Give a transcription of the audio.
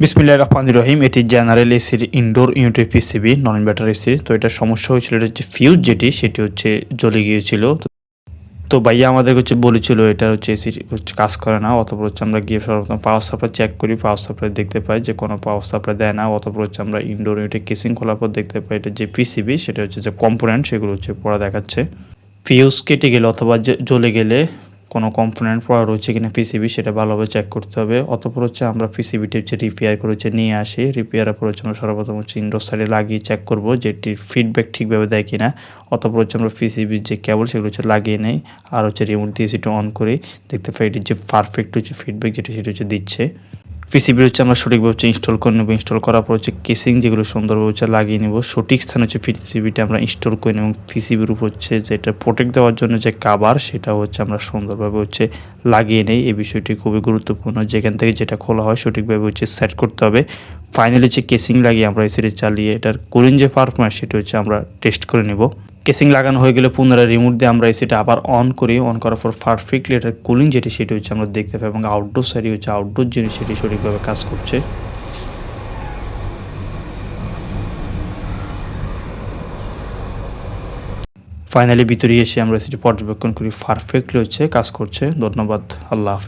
বিসমিল্লাহির রহমানির রহিম। এটি জেনারেল এসির ইনডোর ইউনিটের পিসিবি, নন ইনভার্টার এসির। তো এটার সমস্যা হয়েছিল, এটা হচ্ছে ফিউজ যেটি সেটি হচ্ছে জ্বলে গিয়েছিল। তো ভাইয়া আমাদেরকে বলেছিল এটা হচ্ছে এসির কাজ করে না। অতঃপর আমরা গিয়ে সর্বপ্রথম পাওয়ার সাপ্লাই চেক করি। পাওয়ার সাপ্লাই দেখতে পাই যে কোনো পাওয়ার সাপ্লাই দেয় না। অতঃপর আমরা ইনডোর ইউনিটের কেসিং খোলার পর দেখতে পাই এটা যে পিসিবি সেটা হচ্ছে যে কম্পোনেন্ট সেগুলো পড়া দেখাচ্ছে। ফিউজ কেটে গেলে অথবা জ্বলে গেলে কোনো কম্পোনেন্ট পড়া রয়েছে কিনা পিসিবি সেটা ভালোভাবে চেক করতে হবে। অতঃপর আমরা পিসিবিটি রিপেয়ার করে নিয়ে আসি। রিপেয়ারের পর আমরা সর্বপ্রথম ইনডোর সাইডে লাগিয়ে চেক করব যে এটির ফিডব্যাক ঠিকভাবে দেয় কিনা। অতঃপর আমরা পিসিবির যে কেবল সেগুলো লাগিয়ে নেই আর রিমোট দিয়ে সেটা অন করি। দেখতে পাই এটির যে পারফেক্ট ফিডব্যাক সেটা দিচ্ছে। পিসিবি আমরা সঠিকভাবে ইনস্টল করে নেব। ইনস্টল করার পর কেসিং যেগুলো সুন্দরভাবে লাগিয়ে নেব। সঠিক স্থানে পিসিবিটা আমরা ইনস্টল করে নেব এবং পিসিবির উপর যেটা প্রোটেক্ট দেওয়ার জন্য যে কাভার সেটা আমরা সুন্দরভাবে লাগিয়ে নেই। এই বিষয়টি খুবই গুরুত্বপূর্ণ। যেখান থেকে যেটা খোলা হয় সঠিকভাবে সেট করতে হবে। ফাইনালি কেসিং লাগিয়ে আমরা এসিটি চালিয়ে এটার কুলিং যে পারফরম্যান্স সেটা আমরা টেস্ট করে নেব। কেসিং লাগানো হয়ে গেলে পুনরায় রিমোট দিয়ে আমরা এসিটা আবার অন করি। অন করার পর পারফেক্টলি এটার কুলিং সেটি আমরা দেখতে পাই এবং আউটডোর সাইডে আউটডোর জিনিস সেটি সঠিকভাবে কাজ করছে। ফাইনালি ভিতরে এসে আমরা এসিটি পর্যবেক্ষণ করি, পারফেক্টলি কাজ করছে। ধন্যবাদ। আল্লাহ হাফেজ।